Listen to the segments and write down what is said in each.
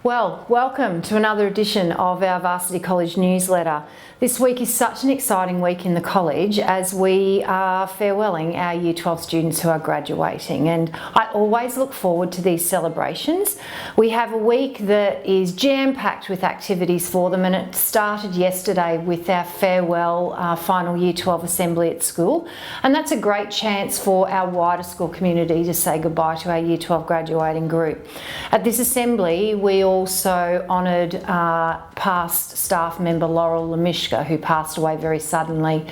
Well, welcome to another edition of our Varsity College newsletter. This week is such an exciting week in the college as we are farewelling our Year 12 students who are graduating, and I always look forward to these celebrations. We have a week that is jam-packed with activities for them, and it started yesterday with our farewell final Year 12 assembly at school, and that's a great chance for our wider school community to say goodbye to our Year 12 graduating group. At this assembly we also honoured past staff member Laurel Lemishka, who passed away very suddenly,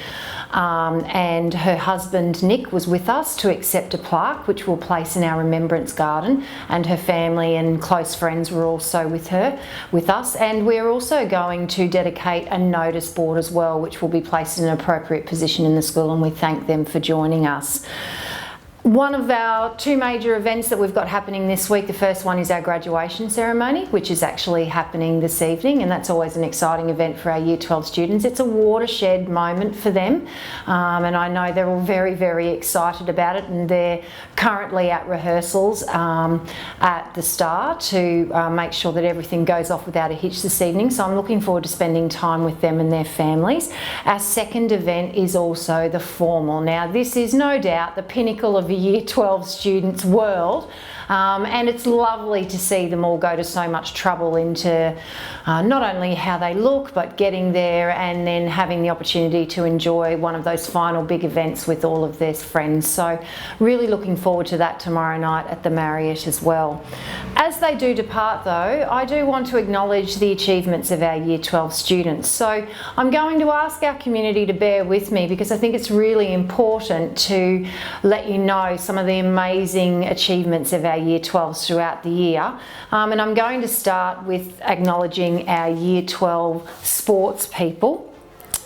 and her husband Nick was with us to accept a plaque which we'll place in our remembrance garden, and her family and close friends were also with us, and we're also going to dedicate a notice board as well, which will be placed in an appropriate position in the school, and we thank them for joining us. One of our two major events that we've got happening this week, the first one is our graduation ceremony, which is actually happening this evening, and that's always an exciting event for our Year 12 students. It's a watershed moment for them, and I know they're all very, very excited about it, and they're currently at rehearsals at the Star to make sure that everything goes off without a hitch this evening, so I'm looking forward to spending time with them and their families. Our second event is also the formal. Now, this is no doubt the pinnacle of Year 12 students' world, and it's lovely to see them all go to so much trouble into not only how they look, but getting there and then having the opportunity to enjoy one of those final big events with all of their friends. So really looking forward to that tomorrow night at the Marriott as well. As they do depart though, I do want to acknowledge the achievements of our Year 12 students. So I'm going to ask our community to bear with me, because I think it's really important to let you know some of the amazing achievements of our Year 12s throughout the year, and I'm going to start with acknowledging our Year 12 sports people.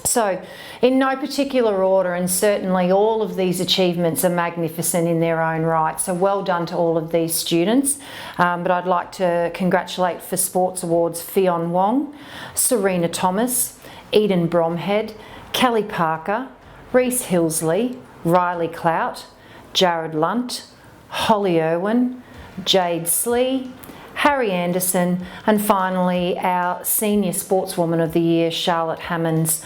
So in no particular order, and certainly all of these achievements are magnificent in their own right, so well done to all of these students, but I'd like to congratulate for Sports Awards Fionn Wong, Serena Thomas, Eden Bromhead, Kelly Parker, Reese Hillsley, Riley Clout, Jared Lunt, Holly Irwin, Jade Slee, Harry Anderson, and finally our Senior Sportswoman of the Year, Charlotte Hammonds,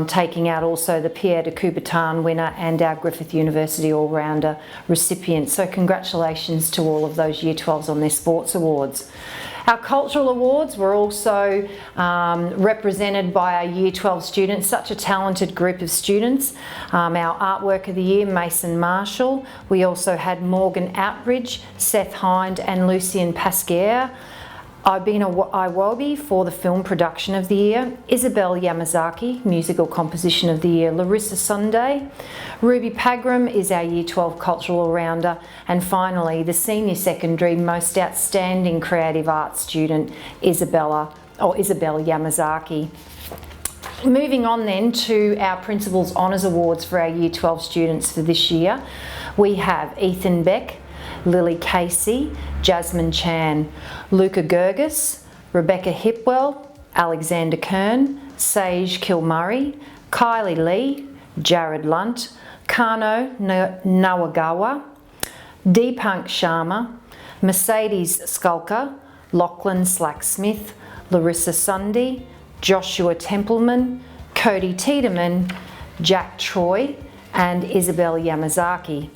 taking out also the Pierre de Coubertin winner and our Griffith University all-rounder recipient. So congratulations to all of those Year 12s on their sports awards. Our cultural awards were also represented by our Year 12 students, such a talented group of students. Our Artwork of the Year, Mason Marshall. We also had Morgan Outridge, Seth Hind and Lucien Pasquier. Ibina Iwobi for the Film Production of the Year, Isabel Yamazaki, Musical Composition of the Year, Larissa Sunday, Ruby Pagram is our Year 12 Cultural All-Rounder, and finally the Senior Secondary Most Outstanding Creative Arts Student, Isabel Yamazaki. Moving on then to our Principal's Honours Awards for our Year 12 students for this year, we have Ethan Beck, Lily Casey, Jasmine Chan, Luca Gergis, Rebecca Hipwell, Alexander Kern, Sage Kilmurray, Kylie Lee, Jared Lunt, Kano Nawagawa, Deepunk Sharma, Mercedes Skulker, Lachlan Slack-Smith, Larissa Sunday, Joshua Templeman, Cody Tiedemann, Jack Troy and Isabel Yamazaki.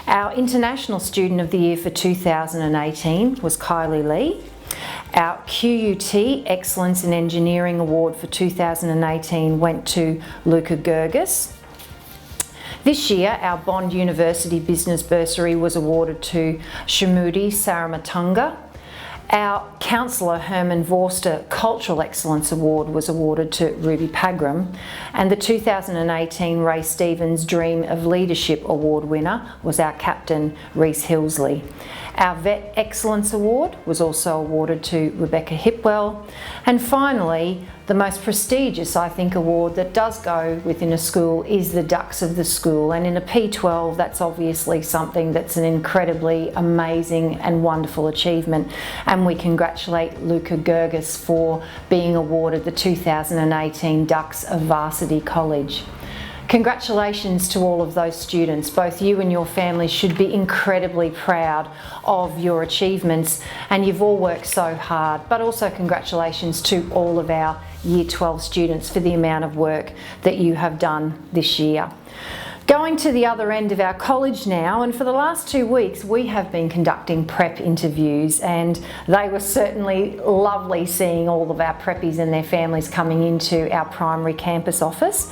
Our International Student of the Year for 2018 was Kylie Lee. Our QUT Excellence in Engineering Award for 2018 went to Luca Gergis. This year, our Bond University Business Bursary was awarded to Shamudi Saramatunga. Our Councillor Herman Vorster Cultural Excellence Award was awarded to Ruby Pagram, and the 2018 Ray Stevens Dream of Leadership Award winner was our Captain Reese Hillsley. Our Vet Excellence Award was also awarded to Rebecca Hipwell, and finally the most prestigious, I think, award that does go within a school is the Dux of the School, and in a P12 that's obviously something that's an incredibly amazing and wonderful achievement, and we congratulate Luca Gergis for being awarded the 2018 Dux of Varsity College. Congratulations to all of those students. Both you and your families should be incredibly proud of your achievements, and you've all worked so hard. But also congratulations to all of our Year 12 students for the amount of work that you have done this year. Going to the other end of our college now, and for the last 2 weeks we have been conducting prep interviews, and they were certainly lovely seeing all of our preppies and their families coming into our primary campus office.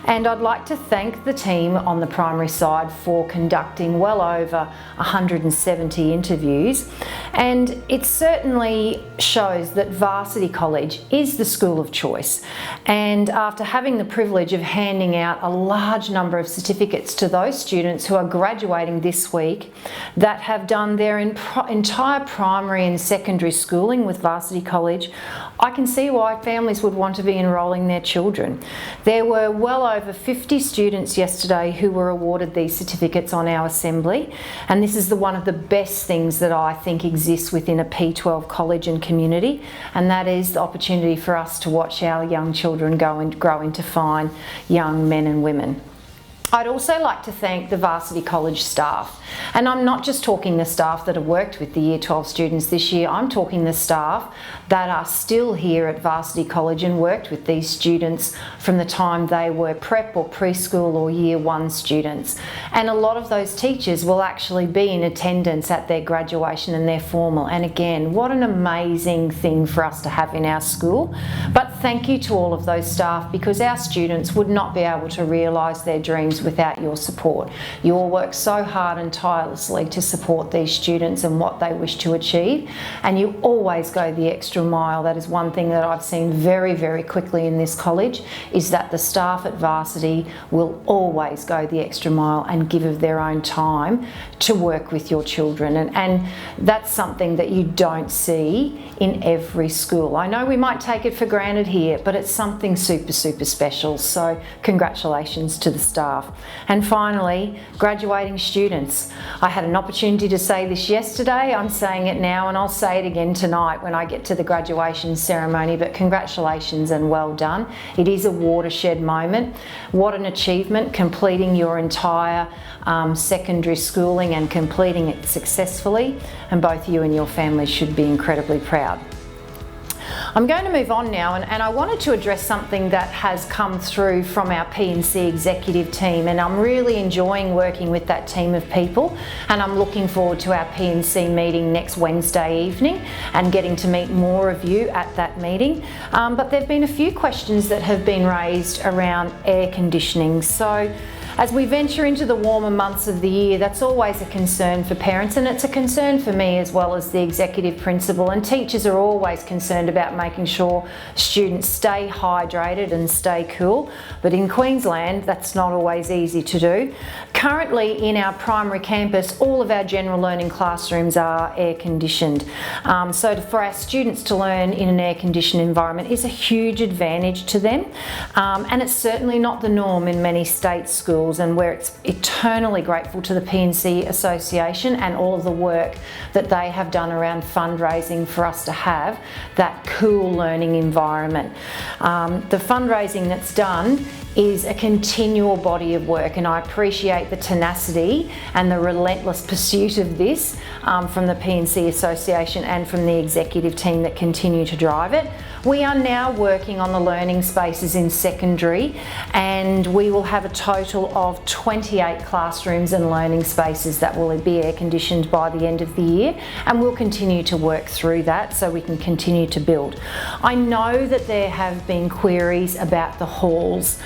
And I'd like to thank the team on the primary side for conducting well over 170 interviews, and it certainly shows that Varsity College is the school of choice. And after having the privilege of handing out a large number of certificates to those students who are graduating this week that have done their entire primary and secondary schooling with Varsity College, I can see why families would want to be enrolling their children. There were well over 50 students yesterday who were awarded these certificates on our assembly, and this is one of the best things that I think exists within a P12 college and community, and that is the opportunity for us to watch our young children grow into fine young men and women. I'd also like to thank the Varsity College staff, and I'm not just talking the staff that have worked with the Year 12 students this year, I'm talking the staff that are still here at Varsity College and worked with these students from the time they were prep or preschool or Year 1 students. And a lot of those teachers will actually be in attendance at their graduation and their formal, and again, what an amazing thing for us to have in our school. But thank you to all of those staff, because our students would not be able to realise their dreams without your support. You all work so hard and tirelessly to support these students and what they wish to achieve, and you always go the extra mile. That is one thing that I've seen very, very quickly in this college, is that the staff at Varsity will always go the extra mile and give of their own time to work with your children, and that's something that you don't see in every school. I know we might take it for granted here, but it's something super, super special. So congratulations to the staff. And finally, graduating students. I had an opportunity to say this yesterday, I'm saying it now, and I'll say it again tonight when I get to the graduation ceremony, but congratulations and well done. It is a watershed moment. What an achievement, completing your entire secondary schooling and completing it successfully, and both you and your family should be incredibly proud. I'm going to move on now, and I wanted to address something that has come through from our P&C executive team, and I'm really enjoying working with that team of people, and I'm looking forward to our P&C meeting next Wednesday evening and getting to meet more of you at that meeting. But there have been a few questions that have been raised around air conditioning. So as we venture into the warmer months of the year, that's always a concern for parents, and it's a concern for me as well as the executive principal, and teachers are always concerned about making sure students stay hydrated and stay cool, but in Queensland that's not always easy to do. Currently in our primary campus, all of our general learning classrooms are air conditioned, so for our students to learn in an air conditioned environment is a huge advantage to them, and it's certainly not the norm in many state schools, and we're eternally grateful to the P&C Association and all of the work that they have done around fundraising for us to have that cool learning environment. The fundraising that's done is a continual body of work, and I appreciate the tenacity and the relentless pursuit of this from the P&C Association and from the executive team that continue to drive it. We are now working on the learning spaces in secondary, and we will have a total of 28 classrooms and learning spaces that will be air conditioned by the end of the year, and we'll continue to work through that so we can continue to build. I know that there have been queries about the halls,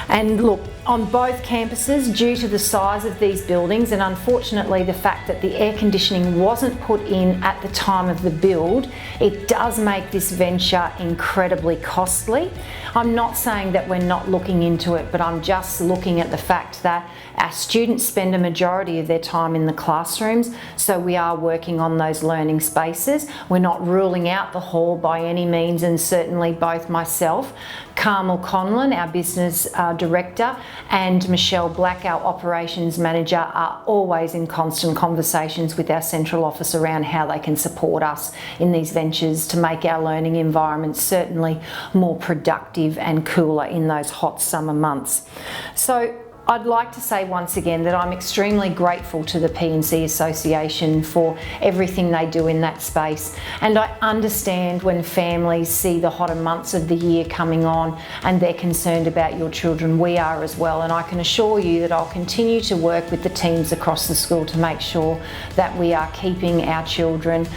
and look, on both campuses, due to the size of these buildings and unfortunately the fact that the air conditioning wasn't put in at the time of the build, it does make this venture incredibly costly. I'm not saying that we're not looking into it, but I'm just looking at the fact that our students spend a majority of their time in the classrooms, so we are working on those learning spaces. We're not ruling out the hall by any means, and certainly both myself, Carmel Conlon, our business director, and Michelle Black, our operations manager, are always in constant conversations with our central office around how they can support us in these ventures to make our learning environments certainly more productive and cooler in those hot summer months. So I'd like to say once again that I'm extremely grateful to the P&C Association for everything they do in that space, and I understand when families see the hotter months of the year coming on and they're concerned about your children. We are as well, and I can assure you that I'll continue to work with the teams across the school to make sure that we are keeping our children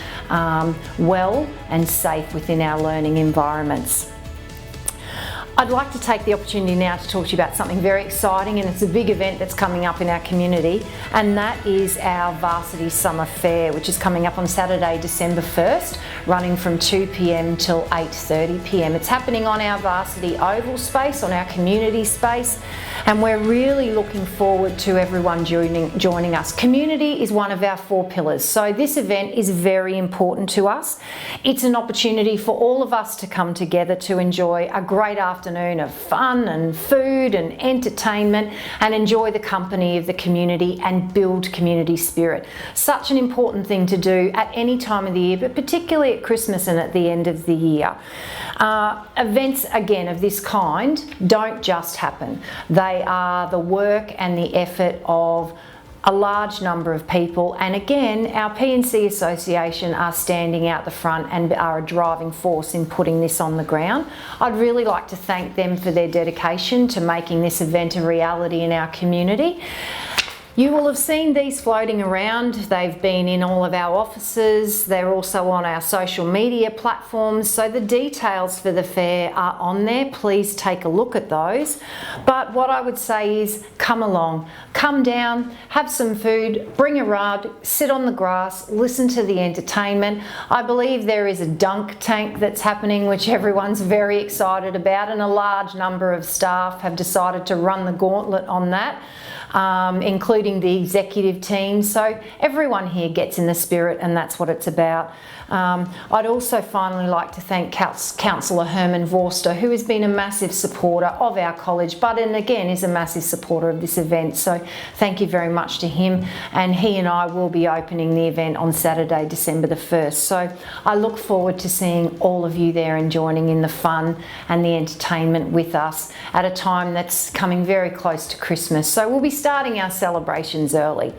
well and safe within our learning environments. I'd like to take the opportunity now to talk to you about something very exciting, and it's a big event that's coming up in our community, and that is our Varsity Summer Fair, which is coming up on Saturday, December 1st, running from 2 p.m. till 8:30 p.m. It's happening on our Varsity Oval space, on our community space, and we're really looking forward to everyone joining us. Community is one of our 4 pillars, so this event is very important to us. It's an opportunity for all of us to come together to enjoy a great afternoon of fun and food and entertainment and enjoy the company of the community and build community spirit. Such an important thing to do at any time of the year, but particularly at Christmas and at the end of the year. Events, again, of this kind don't just happen. They are the work and the effort of a large number of people, and again, our P&C Association are standing out the front and are a driving force in putting this on the ground. I'd really like to thank them for their dedication to making this event a reality in our community. You will have seen these floating around. They've been in all of our offices. They're also on our social media platforms. So the details for the fair are on there. Please take a look at those. But what I would say is come along, come down, have some food, bring a rug, sit on the grass, listen to the entertainment. I believe there is a dunk tank that's happening, which everyone's very excited about, and a large number of staff have decided to run the gauntlet on that. Including the executive team. So everyone here gets in the spirit, and that's what it's about. I'd also finally like to thank Councillor Herman Vorster, who has been a massive supporter of our college, but and again is a massive supporter of this event. So thank you very much to him, and he and I will be opening the event on Saturday, December the 1st. So I look forward to seeing all of you there and joining in the fun and the entertainment with us at a time that's coming very close to Christmas. So we'll be starting our celebrations early.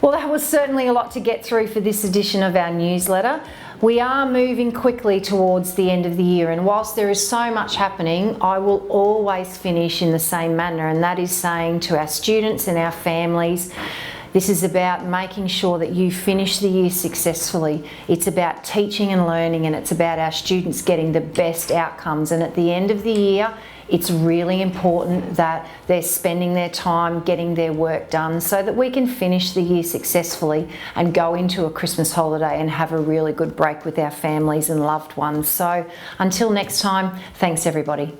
Well, that was certainly a lot to get through for this edition of our newsletter. We are moving quickly towards the end of the year, and whilst there is so much happening, I will always finish in the same manner, and that is saying to our students and our families, this is about making sure that you finish the year successfully. It's about teaching and learning, and it's about our students getting the best outcomes. And at the end of the year, it's really important that they're spending their time getting their work done so that we can finish the year successfully and go into a Christmas holiday and have a really good break with our families and loved ones. So until next time, thanks everybody.